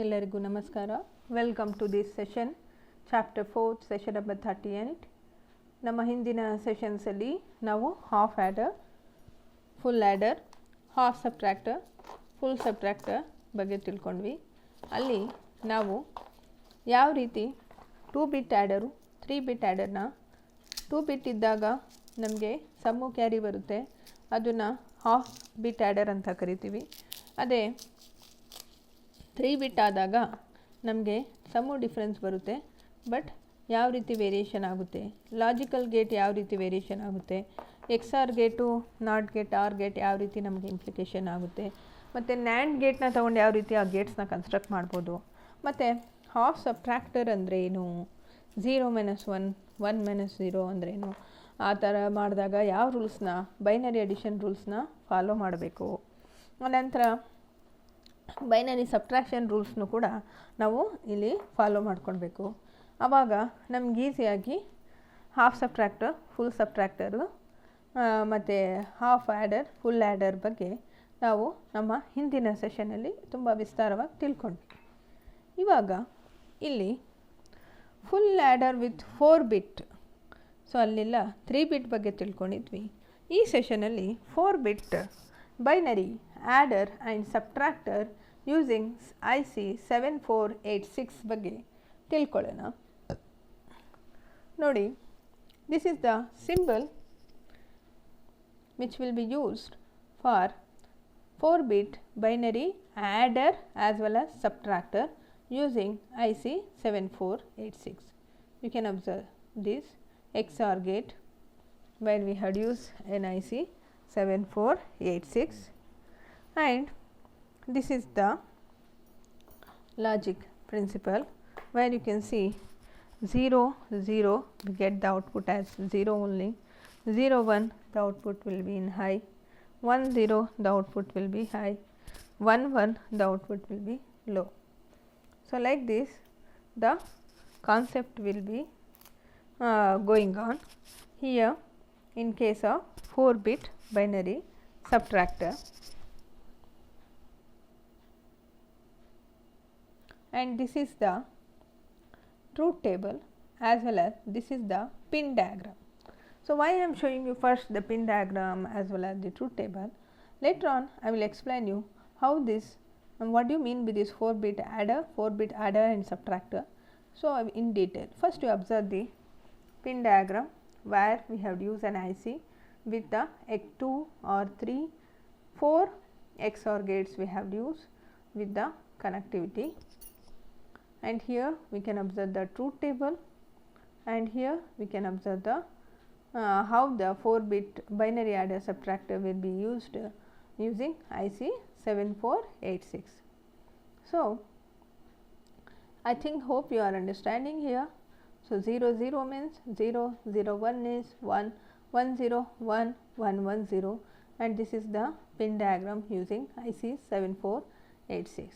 ಎಲ್ಲರಿಗೂ ನಮಸ್ಕಾರ. Welcome to this session chapter 4 session number 38. ನಮ್ಮ ಹಿಂದಿನ ಸೆಷನ್ಸಲ್ಲಿ ನಾವು half adder, full adder, half subtractor, full subtractor ಬಗ್ಗೆ ತಿಳ್ಕೊಂಡ್ವಿ. ಅಲ್ಲಿ ನಾವು ಯಾವ ರೀತಿ 2 ಬಿಟ್ ಆ್ಯಡರು 3 ಬಿಟ್ ಆ್ಯಡರ್ನ 2 ಬಿಟ್ ಇದ್ದಾಗ ನಮಗೆ ಸಮ್ಮು ಕ್ಯಾರಿ ಬರುತ್ತೆ, ಅದನ್ನು ಹಾಫ್ ಬಿಟ್ ಆ್ಯಡರ್ ಅಂತ ಕರಿತೀವಿ. ಅದೇ 3 ಬಿಟ್ ಆದಾಗ ನಮಗೆ ಸಮ್ಮು ಡಿಫ್ರೆನ್ಸ್ ಬರುತ್ತೆ, ಬಟ್ ಯಾವ ರೀತಿ ವೇರಿಯೇಷನ್ ಆಗುತ್ತೆ, ಲಾಜಿಕಲ್ ಗೇಟ್ ಯಾವ ರೀತಿ ವೇರಿಯೇಷನ್ ಆಗುತ್ತೆ, XOR gate, not gate, or gate ಯಾವ ರೀತಿ ನಮಗೆ ಇಂಪ್ಲಿಕೇಶನ್ ಆಗುತ್ತೆ, ಮತ್ತು ನ್ಯಾಂಡ್ ಗೇಟ್ನ ತೊಗೊಂಡು ಯಾವ ರೀತಿ ಆ ಗೇಟ್ಸ್ನ ಕನ್ಸ್ಟ್ರಕ್ಟ್ ಮಾಡ್ಬೋದು, ಮತ್ತು ಹಾಫ್ ಸಬ್ಟ್ರ್ಯಾಕ್ಟರ್ ಅಂದರೆ ಏನು, 0 - 1 1 - 0 ಅಂದ್ರೇನು, ಆ ಥರ ಮಾಡಿದಾಗ ಯಾವ ರೂಲ್ಸ್ನ, ಬೈನರಿ ಅಡಿಷನ್ ರೂಲ್ಸ್ನ ಫಾಲೋ ಮಾಡಬೇಕು. ಅನಂತರ ಬೈನರಿ ಸಬ್ಟ್ರಾಕ್ಷನ್ ರೂಲ್ಸ್ನು ಕೂಡ ನಾವು ಇಲ್ಲಿ ಫಾಲೋ ಮಾಡ್ಕೊಳ್ಬೇಕು. ಆವಾಗ ನಮ್ಗೆ ಈಸಿಯಾಗಿ ಹಾಫ್ ಸಬ್ಟ್ರ್ಯಾಕ್ಟರ್, ಫುಲ್ ಸಬ್ಟ್ರ್ಯಾಕ್ಟರು ಮತ್ತು ಹಾಫ್ ಆ್ಯಡರ್, ಫುಲ್ ಆ್ಯಡರ್ ಬಗ್ಗೆ ನಾವು ನಮ್ಮ ಹಿಂದಿನ ಸೆಷನಲ್ಲಿ ತುಂಬ ವಿಸ್ತಾರವಾಗಿ ತಿಳ್ಕೊಂಡ್ವಿ. ಇವಾಗ ಇಲ್ಲಿ full adder with 4 bit, so ಅಲ್ಲೆಲ್ಲ 3 ಬಿಟ್ ಬಗ್ಗೆ ತಿಳ್ಕೊಂಡಿದ್ವಿ. ಈ ಸೆಷನಲ್ಲಿ 4 bit binary adder and subtractor using IC 7486 ಬಗ್ಗೆ ತಿಳ್ಕೊಳ್ಳೋಣ. ನೋಡಿ, this is the symbol which will be used for 4 bit binary adder as well as subtractor using IC 7486. You can observe this XOR gate where we had used an IC 7486, and this is the logic principle where you can see 0 0 we get the output as 0 only, 0 1 the output will be in high, 1 0 the output will be high, 1 1 the output will be low. So like this the concept will be going on here in case of 4 bit binary subtractor. And this is the truth table as well as this is the pin diagram. So why I am showing you first the pin diagram as well as the truth table. Later on I will explain you how this and what do you mean with this 4 bit adder, 4 bit adder and subtractor. So in detail, first you observe the pin diagram where we have used an IC with the 2 or 3 4 XOR gates we have used with the connectivity. And here we can observe the truth table, and here we can observe the how the 4 bit binary adder subtractor will be used using IC 7486. So I think hope you are understanding here. So 0 0 means 0 0 1 is 1 1 0 1 1 1 0, and this is the pin diagram using IC 7486.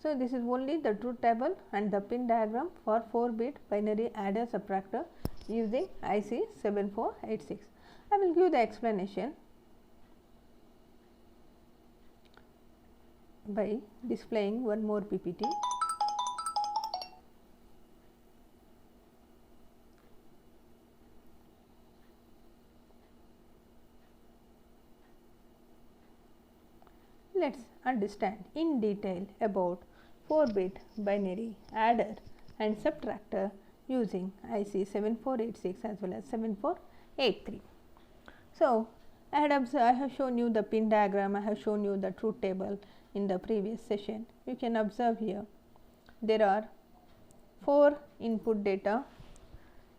So this is only the truth table and the pin diagram for 4 bit binary adder subtractor using IC 7486. I will give the explanation by displaying one more PPT. Let us understand in detail about 4 bit binary adder and subtractor using IC 7486 as well as 7483. So I have shown you the pin diagram, I have shown you the truth table in the previous session. You can observe here there are 4 input data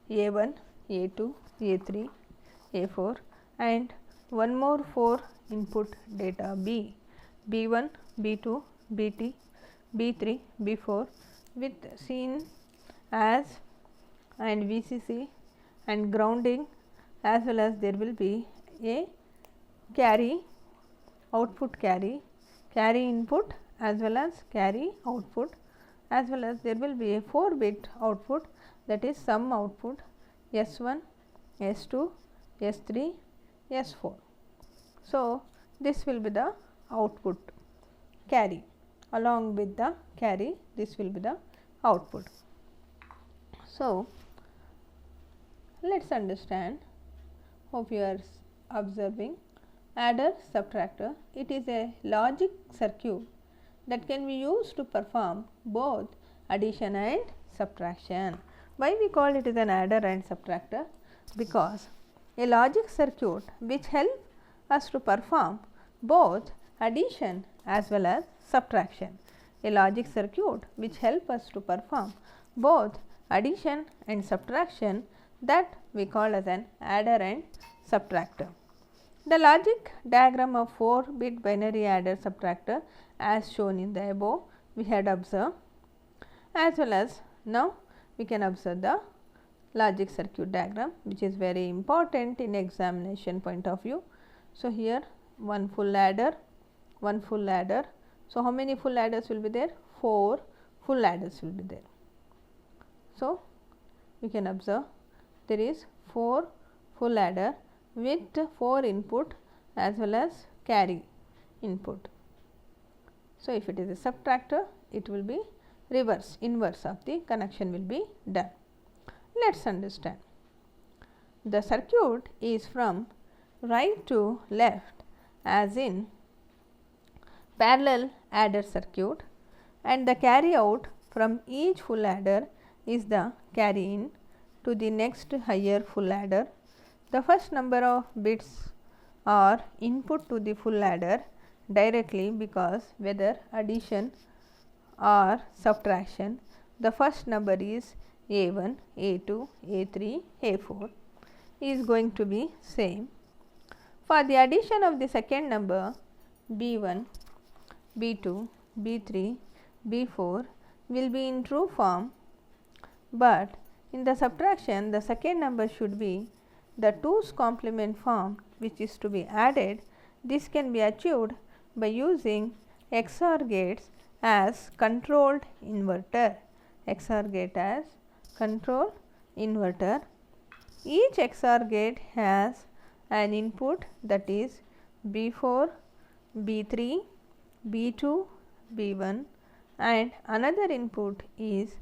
A1, A2, A3, A4, and one more 4 input data B1, B2, BT, B3, B4 with seen as and VCC and grounding, as well as there will be a carry, output carry, carry input as well as carry output, as well as there will be a 4 bit output, that is sum output S1, S2, S3, S4. So this will be the output carry, along with the carry, this will be the output. So, let us understand, hope you are observing adder subtractor. It is a logic circuit that can be used to perform both addition and subtraction. Why we call it as an adder and subtractor? Because a logic circuit which help us to perform both addition as well as subtraction. A logic circuit which help us to perform both addition and subtraction, that we call as an adder and subtractor. The logic diagram of 4-bit binary adder subtractor as shown in the above we had observed, as well as now we can observe the logic circuit diagram, which is very important in examination point of view. So, here one full adder, one full adder. So, how many full adders will be there? 4 full adders will be there. So, we can observe there is 4 full adder with 4 input as well as carry input. So, if it is a subtractor, it will be reverse, inverse of the connection will be done. Let us understand. The circuit is from right to left, as in parallel adder circuit, and the carry out from each full adder is the carry in to the next higher full adder. The first number of bits are input to the full adder directly, because whether addition or subtraction, the first number is A1, A2, A3, A4 is going to be same. For the addition of the second number B1, B2, B3, B4 will be in true form, but in the subtraction the second number should be the 2's complement form, which is to be added. This can be achieved by using XOR gates as controlled inverter. XOR gate as control inverter. Each XOR gate has an input, that is B4, B3, B2, B1, and another input is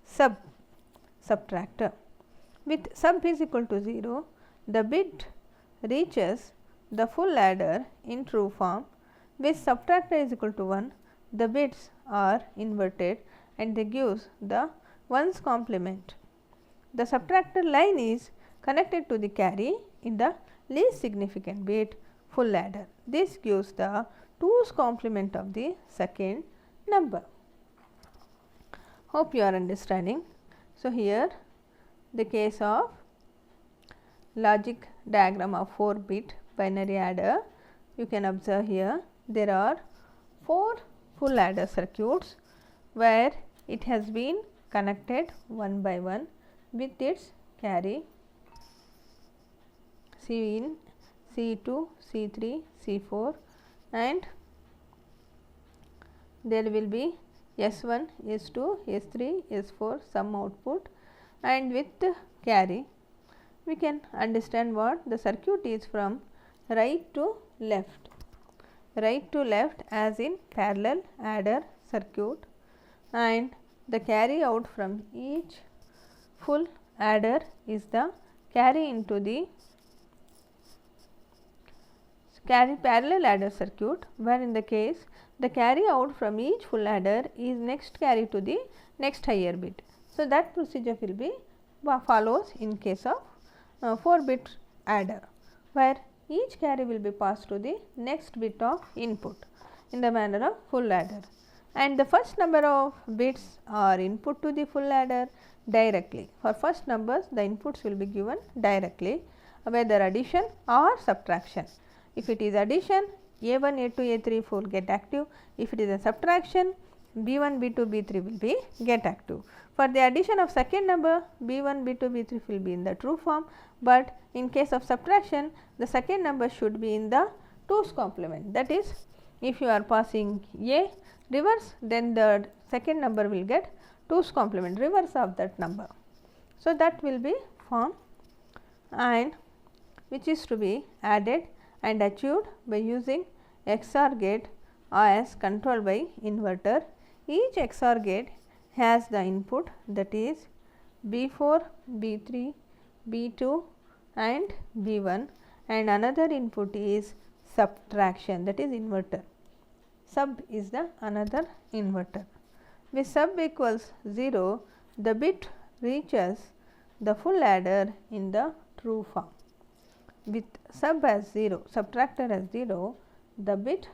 subtractor. With sub is equal to 0, the bit reaches the full adder in true form. With subtractor is equal to 1, the bits are inverted and they gives the 1's complement. The subtractor line is connected to the carry in the least significant bit full adder. This gives the 2's complement of the second number. Hope you are understanding. So, here the case of logic diagram of 4-bit binary adder, you can observe here there are 4 full adder circuits where it has been connected one by one with its carry C1, C2, C3, C4, and there will be S1, S2, S3, S4 some output, and with carry we can understand what the circuit is from right to left. Right to left as in parallel adder circuit, and the carry out from each full adder is the carry into the parallel adder circuit, where in the case the carry out from each full adder is next carry to the next higher bit. So, that procedure will be follows in case of 4-bit adder, where each carry will be passed to the next bit of input in the manner of full adder, and the first number of bits are input to the full adder directly. For first numbers the inputs will be given directly, whether addition or subtraction. If it is addition, A1, A2, A3, 4 get active. If it is a subtraction, B1, B2, B3 will be get active. For the addition of second number, B1, B2, B3 will be in the true form, but in case of subtraction the second number should be in the 2's complement. That is, if you are passing A reverse, then the second number will get 2's complement reverse of that number. So, that will be formed, and which is to be added and achieved by using XOR gate as controlled by inverter. Each XOR gate has the input that is B4, B3, B2 and B1, and another input is subtraction, that is inverter. Sub is the another inverter. With sub equals 0, the bit reaches the full adder in the true form. With sub as 0, subtractor as 0, the bit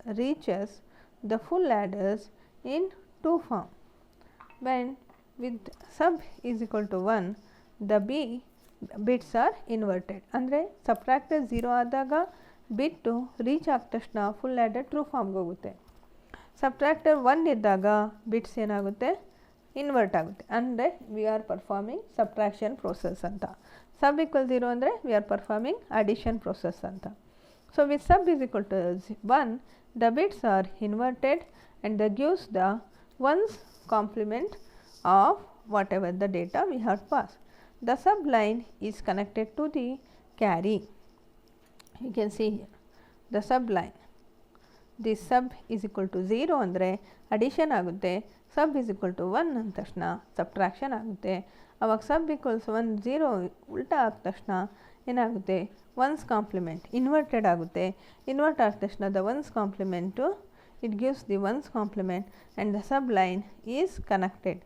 reaches the full adders in 2 form. When with sub is equal to 1, the bits are inverted. ಅಂದರೆ subtractor 0 ಆದಾಗ ಬಿಟ್ಟು reach ಆದ ತಕ್ಷಣ full adder true ಫಾರ್ಮ್ಗೆ ಹೋಗುತ್ತೆ. Subtractor 1 ಇದ್ದಾಗ bits ಏನಾಗುತ್ತೆ, invert ಆಗುತ್ತೆ. ಅಂದರೆ we are performing subtraction process ಅಂತ. ಸಬ್ ಈಕ್ವಲ್ 0 ಅಂದರೆ we are performing addition process ಅಂತ. So with sub is equal to 1, the bits are inverted and that gives the ones complement of whatever the data we have passed. The sub line is connected to the carry. You can see here the sub line. This sub is equal to 0 andre addition ಆಗುತ್ತೆ, sub is equal to 1 ಅಂದ ತಕ್ಷಣ subtraction ಆಗುತ್ತೆ. ಅವಾಗ sub equals 1 0 ಉಲ್ಟಾ ಆದ ತಕ್ಷಣ ಏನಾಗುತ್ತೆ, ones complement inverted ಆಗುತ್ತೆ. ಇನ್ವರ್ಟ್ ಆದ ತಕ್ಷಣ the ones complement it gives the ones complement and the sub line is connected.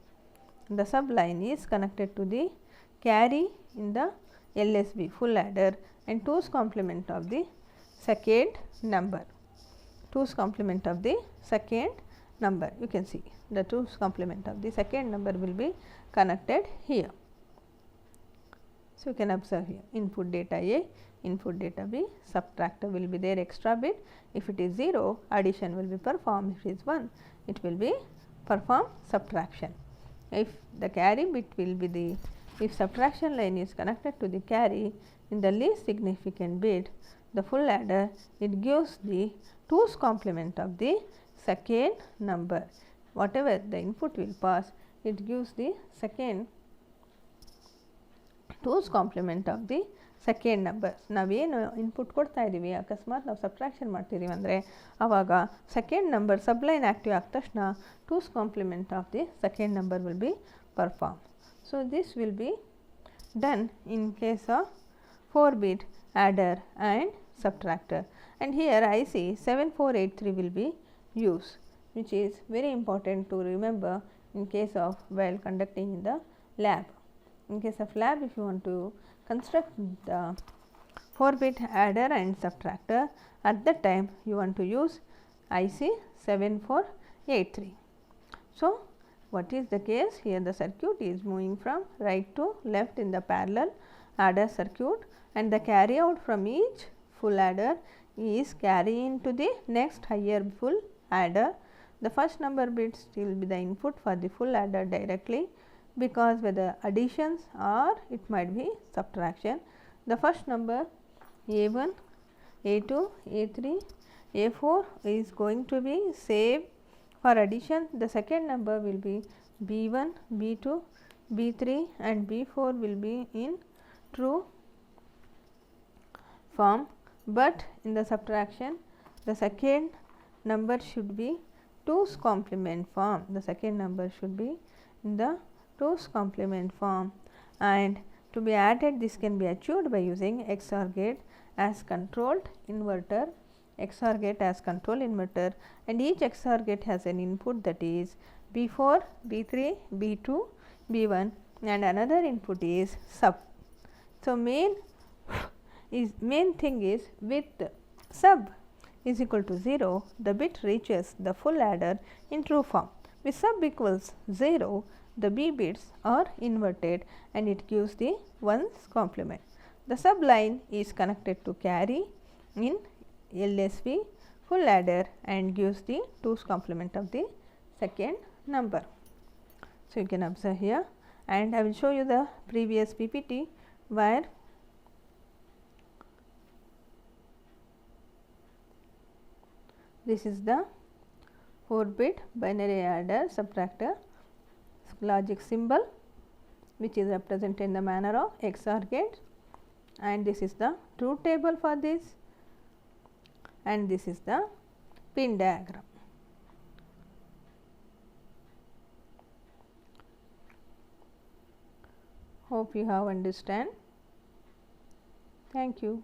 The sub line is connected to the carry in the LSB full adder and 2's complement of the second number. 2's complement of the second number. You can see the 2's complement of the second number will be connected here. So, you can observe here input data A, input data B, subtractor will be there extra bit. If it is 0, addition will be performed. If it is 1, it will be perform subtraction. If the carry bit will be the, if subtraction line is connected to the carry in the least significant bit, the full adder, it gives the 2's complement of the second number. Whatever the input will pass, it gives the second 2's complement of the second number. ನಾವೇನು input ಕೊಡ್ತಾ ಇದ್ದೀವಿ, ಅಕಸ್ಮಾತ್ ನಾವು subtraction ಮಾಡ್ತಿದ್ದೀವಿ ಅಂದರೆ ಆವಾಗ second number ಸಬ್ಲೈನ್ active ಆದ ತಕ್ಷಣ 2's complement of the second number will be perform. So this will be done in case of 4-bit adder and subtractor. And here I see 7483 will be used, which is very important to remember in case of while conducting in the lab. In case of lab, if you want to construct the 4-bit adder and subtractor, at that time you want to use IC 7483. So, what is the case here? The circuit is moving from right to left in the parallel adder circuit, and the carry out from each full adder is carrying to the next higher full adder. The first number bits will be the input for the full adder directly, because whether additions or it might be subtraction. The first number A1, A2, A3, A4 is going to be saved for addition. The second number will be B1, B2, B3 and B4 will be in true form, but in the subtraction the second number should be 2's complement form. The second number should be in the 2's complement form, and to be added this can be achieved by using XOR gate as controlled inverter. XOR gate as control inverter, and each XOR gate has an input that is B4, B3, B2, B1 and another input is sub. So, main thing is with sub is equal to 0, the bit reaches the full adder in true form. With sub equals 0, the B bits are inverted and it gives the ones complement. The sub line is connected to carry in LSB full adder and gives the 2's complement of the second number. So, you can observe here, and I will show you the previous PPT where this is the 4-bit binary adder subtractor logic symbol, which is represented in the manner of XOR gate, and this is the truth table for this, and this is the pin diagram. Hope you have understand. Thank you.